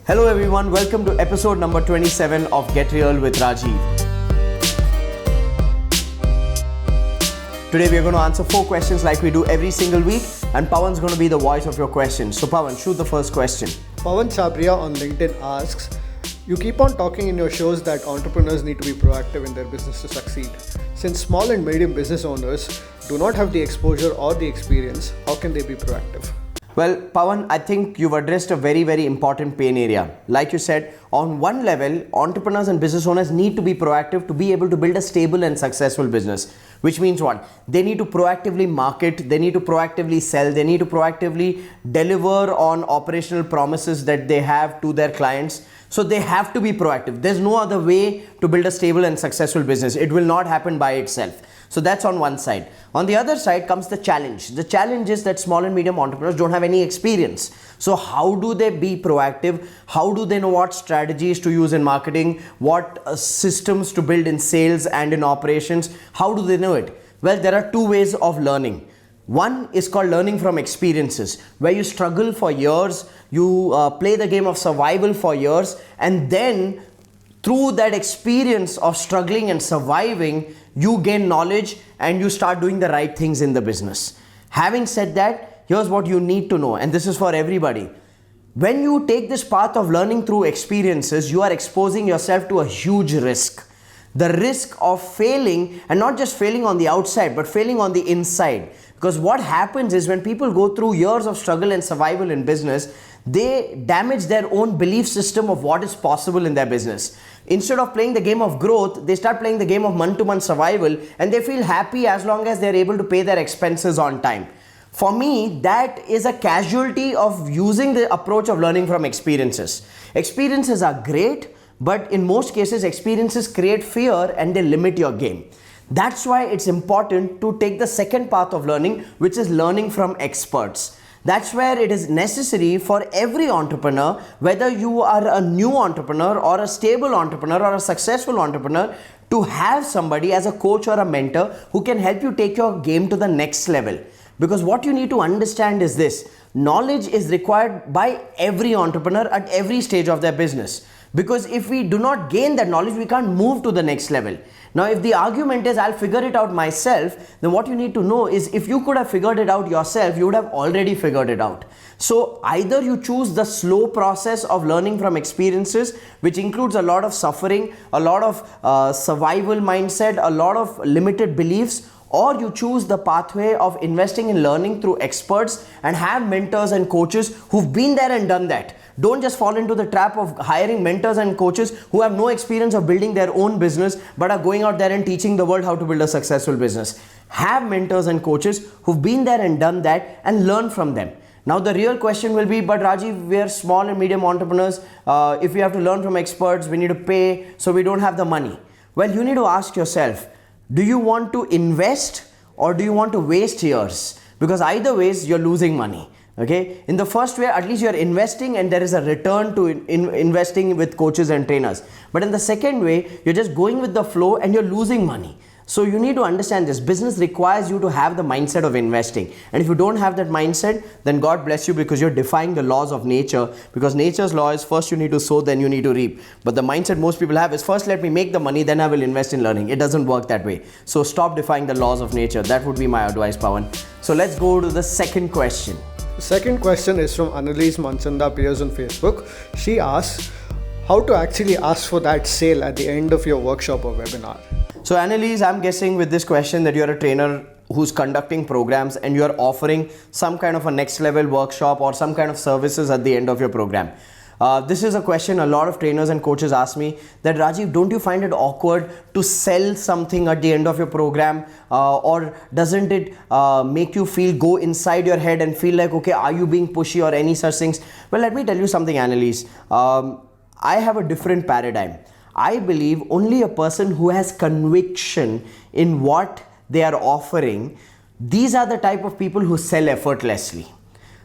Hello everyone, welcome to episode number 27 of Get Real with Rajiv. Today we are going to answer 4 questions like we do every single week, and Pawan's going to be the voice of your questions. So Pawan, shoot the first question. Pawan Sabria on LinkedIn asks, you keep on talking in your shows that entrepreneurs need to be proactive in their business to succeed. Since small and medium business owners do not have the exposure or the experience, how can they be proactive? Well, Pawan, I think you've addressed a very, very important pain area. Like you said, on one level, entrepreneurs and business owners need to be proactive to be able to build a stable and successful business. Which means what? They need to proactively market, they need to proactively sell, they need to proactively deliver on operational promises that they have to their clients. So they have to be proactive. There's no other way to build a stable and successful business. It will not happen by itself. So that's on one side. On the other side comes the challenge. The challenge is that small and medium entrepreneurs don't have any experience. So how do they be proactive? How do they know what strategies to use in marketing? What systems to build in sales and in operations? How do they know it? Well, there are 2 ways of learning. One is called learning from experiences, where you struggle for years, you play the game of survival for years, and then through that experience of struggling and surviving, you gain knowledge and you start doing the right things in the business. Having said that, here's what you need to know, and this is for everybody. When you take this path of learning through experiences, you are exposing yourself to a huge risk. The risk of failing, and not just failing on the outside, but failing on the inside. Because what happens is when people go through years of struggle and survival in business, they damage their own belief system of what is possible in their business. Instead of playing the game of growth, they start playing the game of month-to-month survival, and they feel happy as long as they're able to pay their expenses on time. For me, that is a casualty of using the approach of learning from experiences. Experiences are great, but in most cases, experiences create fear and they limit your game. That's why it's important to take the second path of learning, which is learning from experts. That's where it is necessary for every entrepreneur, whether you are a new entrepreneur or a stable entrepreneur or a successful entrepreneur, to have somebody as a coach or a mentor who can help you take your game to the next level. Because what you need to understand is this: knowledge is required by every entrepreneur at every stage of their business. Because if we do not gain that knowledge, we can't move to the next level. Now, if the argument is I'll figure it out myself, then what you need to know is if you could have figured it out yourself, you would have already figured it out. So either you choose the slow process of learning from experiences, which includes a lot of suffering, a lot of survival mindset, a lot of limited beliefs, or you choose the pathway of investing in learning through experts and have mentors and coaches who've been there and done that. Don't just fall into the trap of hiring mentors and coaches who have no experience of building their own business but are going out there and teaching the world how to build a successful business. Have mentors and coaches who've been there and done that and learn from them. Now the real question will be, but Rajiv, we are small and medium entrepreneurs. If we have to learn from experts, we need to pay, so we don't have the money. Well, you need to ask yourself, do you want to invest or do you want to waste years? Because either ways, you're losing money. Okay, in the first way, at least you're investing and there is a return to investing with coaches and trainers. But in the second way, you're just going with the flow and you're losing money. So you need to understand this. Business requires you to have the mindset of investing. And if you don't have that mindset, then God bless you, because you're defying the laws of nature. Because nature's law is first you need to sow, then you need to reap. But the mindset most people have is first let me make the money, then I will invest in learning. It doesn't work that way. So stop defying the laws of nature. That would be my advice, Pawan. So let's go to the second question. The second question is from Annalise Mansanda Piers on Facebook. She asks, how to actually ask for that sale at the end of your workshop or webinar? So Annalise, I'm guessing with this question that you're a trainer who's conducting programs and you're offering some kind of a next level workshop or some kind of services at the end of your program. This is a question a lot of trainers and coaches ask me, that Rajiv, don't you find it awkward to sell something at the end of your program, or doesn't it make you go inside your head and feel like, okay, are you being pushy or any such things? Well, let me tell you something, Annalise. I have a different paradigm. I believe only a person who has conviction in what they are offering, these are the type of people who sell effortlessly.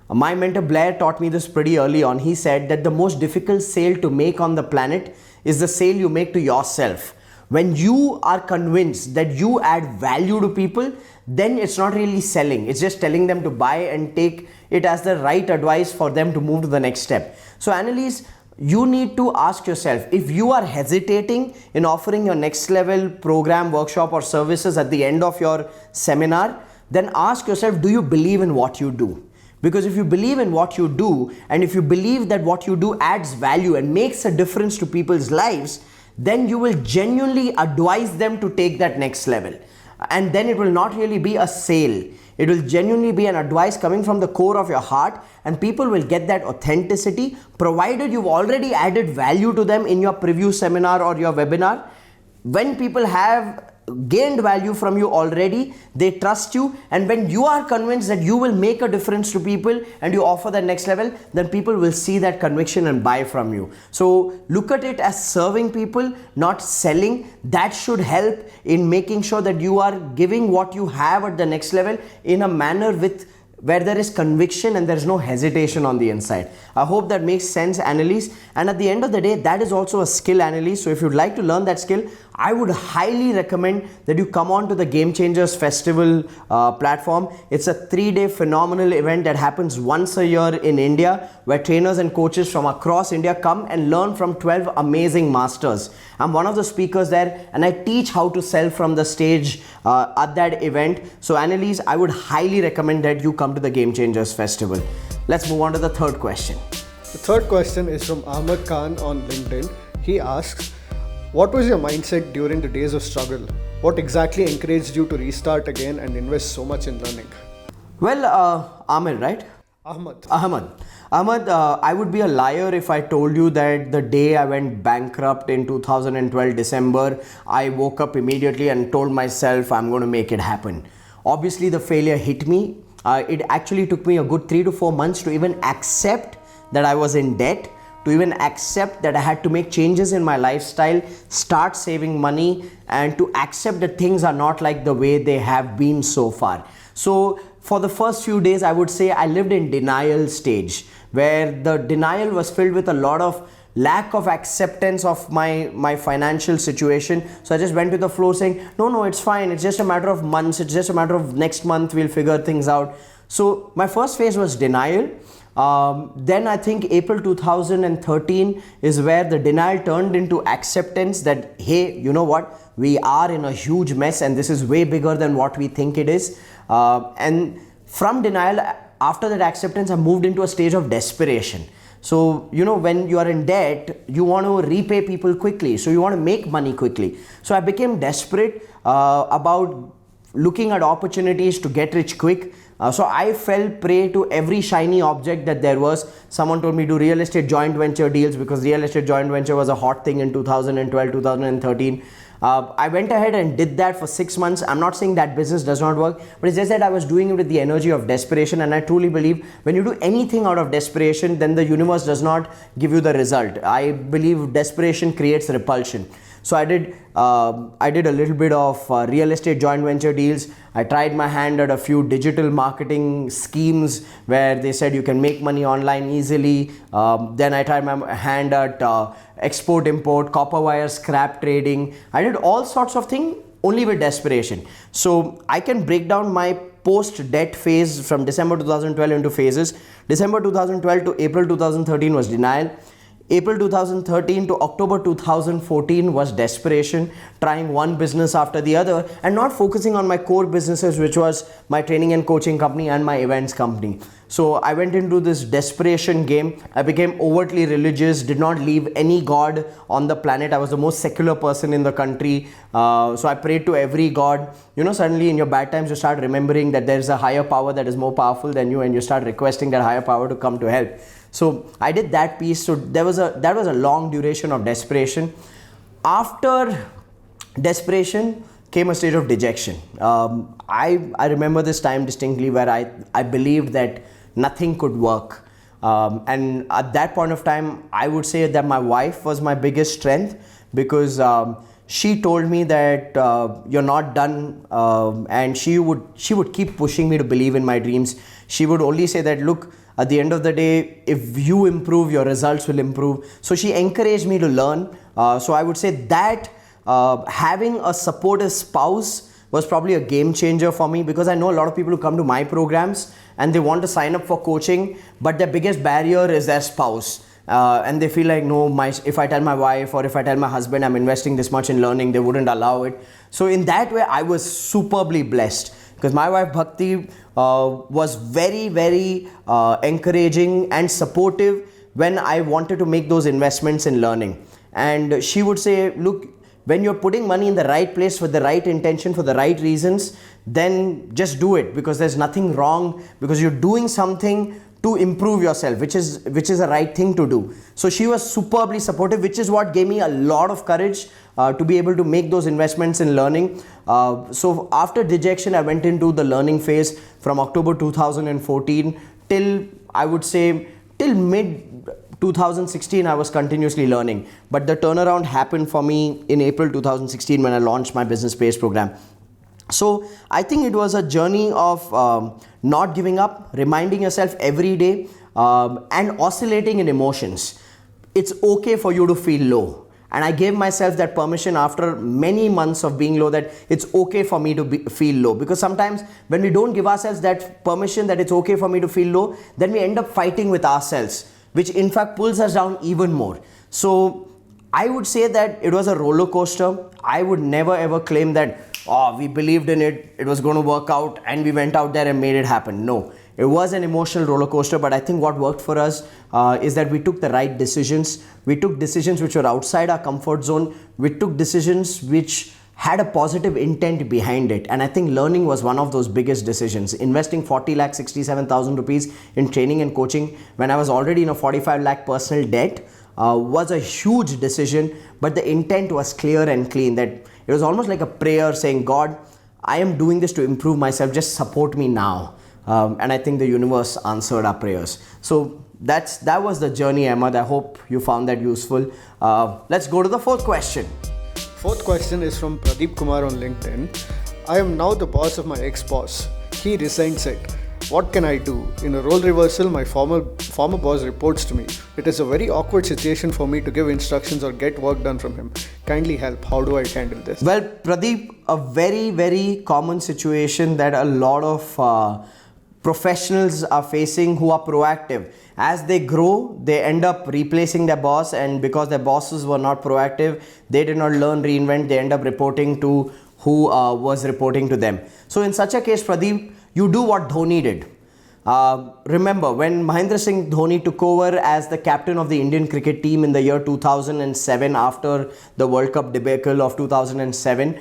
My mentor Blair taught me this pretty early on. He said that the most difficult sale to make on the planet is the sale you make to yourself. When you are convinced that you add value to people, then it's not really selling. It's just telling them to buy and take it as the right advice for them to move to the next step. So Annalise, you need to ask yourself, if you are hesitating in offering your next level program, workshop or services at the end of your seminar, then ask yourself, do you believe in what you do? Because if you believe in what you do, and if you believe that what you do adds value and makes a difference to people's lives, then you will genuinely advise them to take that next level. And then it will not really be a sale. It will genuinely be an advice coming from the core of your heart, and people will get that authenticity, provided you've already added value to them in your preview seminar or your webinar. When people have gained value from you already, they trust you, and when you are convinced that you will make a difference to people and you offer the next level, then people will see that conviction and buy from you. So look at it as serving people, not selling. That should help in making sure that you are giving what you have at the next level in a manner where there is conviction and there is no hesitation on the inside. I hope that makes sense, Annalise. And at the end of the day, that is also a skill, Annalise. So if you'd like to learn that skill, I would highly recommend that you come on to the Game Changers Festival platform. It's a 3-day phenomenal event that happens once a year in India, where trainers and coaches from across India come and learn from 12 amazing masters. I'm one of the speakers there, and I teach how to sell from the stage at that event. So Annalise, I would highly recommend that you come to the Game Changers Festival. Let's move on to the third question. The third question is from Ahmed Khan on LinkedIn. He asks, what was your mindset during the days of struggle? What exactly encouraged you to restart again and invest so much in learning? Well, Ahmed, right? Ahmed, I would be a liar if I told you that the day I went bankrupt in 2012 December, I woke up immediately and told myself I'm going to make it happen. Obviously, the failure hit me. It actually took me a good 3 to 4 months to even accept that I was in debt, to even accept that I had to make changes in my lifestyle, start saving money, and to accept that things are not like the way they have been so far. So for the first few days, I would say I lived in denial stage, where the denial was filled with a lot of lack of acceptance of my financial situation. So I just went with the flow saying, no, it's fine. It's just a matter of months. It's just a matter of next month. We'll figure things out. So my first phase was denial. Then I think April 2013 is where the denial turned into acceptance that, hey, you know what? We are in a huge mess and this is way bigger than what we think it is. And from denial, after that acceptance, I moved into a stage of desperation. So, when you are in debt, you want to repay people quickly. So you want to make money quickly. So I became desperate about looking at opportunities to get rich quick. So I fell prey to every shiny object that there was. Someone told me do real estate joint venture deals because real estate joint venture was a hot thing in 2012, 2013. I went ahead and did that for 6 months. I'm not saying that business does not work, but it's just that I was doing it with the energy of desperation. And I truly believe when you do anything out of desperation, then the universe does not give you the result. I believe desperation creates repulsion. So I did a little bit of real estate joint venture deals. I tried my hand at a few digital marketing schemes where they said you can make money online easily. Then I tried my hand at export import, copper wire scrap trading. I did all sorts of things only with desperation. So I can break down my post-debt phase from December 2012 into phases. December 2012 to April 2013 was denial. April 2013 to October 2014 was desperation, trying one business after the other and not focusing on my core businesses, which was my training and coaching company and my events company. So I went into this desperation game. I became overtly religious, did not leave any god on the planet. I was the most secular person in the country. So I prayed to every god. Suddenly in your bad times, you start remembering that there is a higher power that is more powerful than you, and you start requesting that higher power to come to help. So I did that piece. So that was a long duration of desperation. After desperation came a stage of dejection. I remember this time distinctly where I believed that nothing could work. And at that point of time, I would say that my wife was my biggest strength because she told me that you're not done, and she would keep pushing me to believe in my dreams. She would only say that, look, at the end of the day, if you improve, your results will improve. So she encouraged me to learn. So I would say that having a supportive spouse was probably a game changer for me, because I know a lot of people who come to my programs and they want to sign up for coaching, but their biggest barrier is their spouse. and they feel like, no, if I tell my wife or if I tell my husband I'm investing this much in learning, they wouldn't allow it. So in that way, I was superbly blessed, because my wife Bhakti was very, very encouraging and supportive when I wanted to make those investments in learning. And she would say, look, when you're putting money in the right place for the right intention, for the right reasons, then just do it, because there's nothing wrong, because you're doing something to improve yourself, which is a right thing to do. So she was superbly supportive, which is what gave me a lot of courage to be able to make those investments in learning. So after dejection, I went into the learning phase from October 2014 till, I would say, till mid 2016. I was continuously learning, but the turnaround happened for me in April 2016 when I launched my business space program. So I think it was a journey of not giving up, reminding yourself every day, and oscillating in emotions. It's okay for you to feel low. And I gave myself that permission after many months of being low, that it's okay for me to feel low. Because sometimes when we don't give ourselves that permission that it's okay for me to feel low, then we end up fighting with ourselves, which in fact pulls us down even more. So I would say that it was a roller coaster. I would never ever claim that, oh, we believed in it, it was going to work out, and we went out there and made it happen. No, it was an emotional roller coaster, but I think what worked for us is that we took the right decisions. We took decisions which were outside our comfort zone. We took decisions which had a positive intent behind it. And I think learning was one of those biggest decisions. Investing 40,67,000 rupees in training and coaching when I was already in a 45 lakh personal debt was a huge decision, but the intent was clear and clean. That it was almost like a prayer saying, God, I am doing this to improve myself, just support me now. And I think the universe answered our prayers. So that was the journey, Ahmed. I hope you found that useful. Let's go to the fourth question. Fourth question is from Pradeep Kumar on LinkedIn. I am now the boss of my ex-boss. He resents it. What can I do? In a role reversal, my former boss reports to me. It is a very awkward situation for me to give instructions or get work done from him. Kindly help. How do I handle this? Well, Pradeep, a very, very common situation that a lot of professionals are facing who are proactive. As they grow, they end up replacing their boss, and because their bosses were not proactive, they did not learn, reinvent, they end up reporting to who was reporting to them. So in such a case, Pradeep, you do what Dhoni did. Remember, when Mahendra Singh Dhoni took over as the captain of the Indian cricket team in the year 2007, after the World Cup debacle of 2007,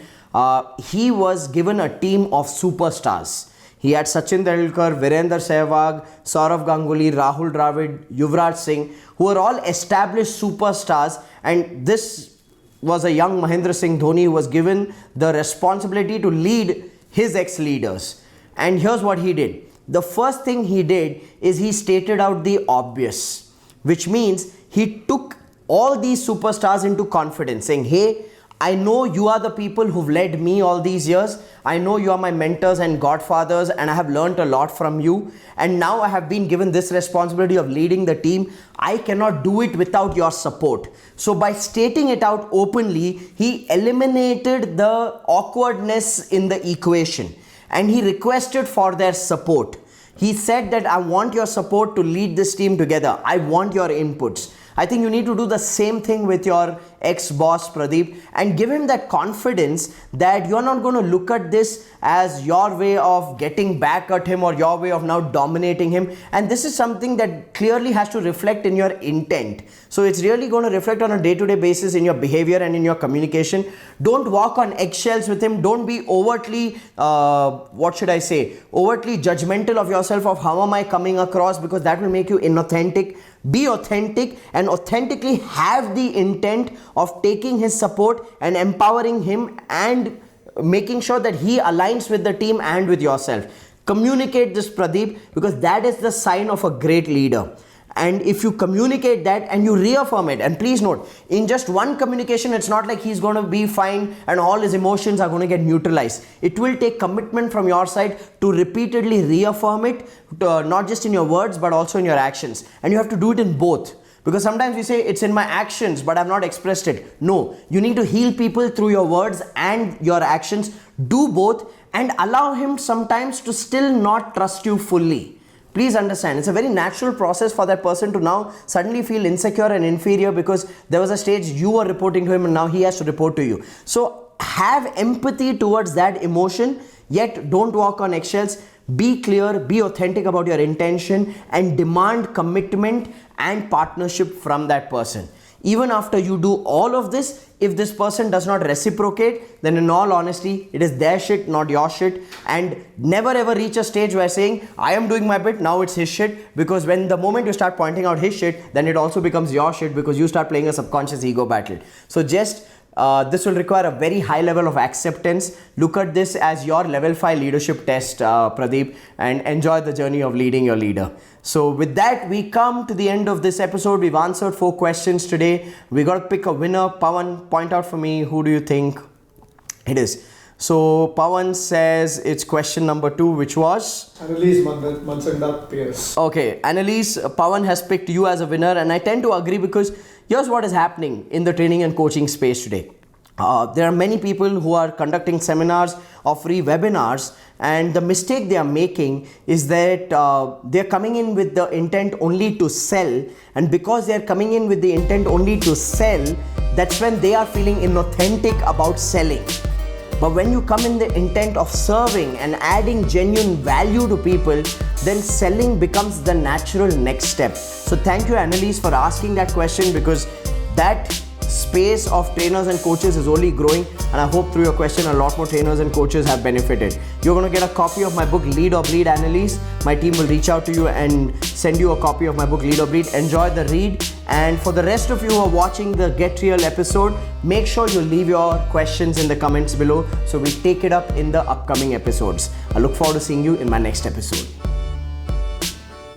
he was given a team of superstars. He had Sachin Tendulkar, Virender Sehwag, Saurav Ganguly, Rahul Dravid, Yuvraj Singh, who were all established superstars, and this was a young Mahendra Singh Dhoni who was given the responsibility to lead his ex-leaders. And here's what he did. The first thing he did is he stated out the obvious, which means he took all these superstars into confidence, saying, hey, I know you are the people who've led me all these years. I know you are my mentors and godfathers, and I have learned a lot from you. And now I have been given this responsibility of leading the team. I cannot do it without your support. So by stating it out openly, he eliminated the awkwardness in the equation, and he requested for their support. He said that I want your support to lead this team together. I want your inputs. I think you need to do the same thing with your ex-boss, Pradeep, and give him that confidence that you're not going to look at this as your way of getting back at him or your way of now dominating him. And this is something that clearly has to reflect in your intent. So it's really going to reflect on a day-to-day basis in your behavior and in your communication. Don't walk on eggshells with him. Don't be overtly, overtly judgmental of yourself of how am I coming across, because that will make you inauthentic. Be authentic and authentically have the intent of taking his support and empowering him and making sure that he aligns with the team and with yourself. Communicate this, Pradeep, because that is the sign of a great leader. And if you communicate that and you reaffirm it, and please note, in just one communication, it's not like he's going to be fine and all his emotions are going to get neutralized. It will take commitment from your side to repeatedly reaffirm it, not just in your words, but also in your actions. And you have to do it in both. Because sometimes we say it's in my actions, but I've not expressed it. No, you need to heal people through your words and your actions. Do both and allow him sometimes to still not trust you fully. Please understand, it's a very natural process for that person to now suddenly feel insecure and inferior because there was a stage you were reporting to him and now he has to report to you. So have empathy towards that emotion, yet don't walk on eggshells. Be clear, be authentic about your intention, and demand commitment and partnership from that person. Even after you do all of this, if this person does not reciprocate, then in all honesty, it is their shit, not your shit. And never ever reach a stage where saying, I am doing my bit, now it's his shit. Because when the moment you start pointing out his shit, then it also becomes your shit because you start playing a subconscious ego battle. So just this will require a very high level of acceptance. Look at this as your level 5 leadership test, Pradeep, and enjoy the journey of leading your leader. So with that, we come to the end of this episode. We've answered 4 questions today. We got to pick a winner. Pawan, point out for me, who do you think it is? So Pawan says it's question number 2, which was? Annalise Mansanda Pierce. Okay, Annalise, Pawan has picked you as a winner, and I tend to agree because here's what is happening in the training and coaching space today. There are many people who are conducting seminars or free webinars, and the mistake they are making is that they're coming in with the intent only to sell, and because they're coming in with the intent only to sell, that's when they are feeling inauthentic about selling. But when you come in the intent of serving and adding genuine value to people, then selling becomes the natural next step. So thank you, Annalise, for asking that question, because that space of trainers and coaches is only growing, and I hope through your question a lot more trainers and coaches have benefited. You're going to get a copy of my book Lead or Bleed, Annalise. My team will reach out to you and send you a copy of my book Lead or Bleed. Enjoy the read, and for the rest of you who are watching the Get Real episode, make sure you leave your questions in the comments below so we take it up in the upcoming episodes. I look forward to seeing you in my next episode.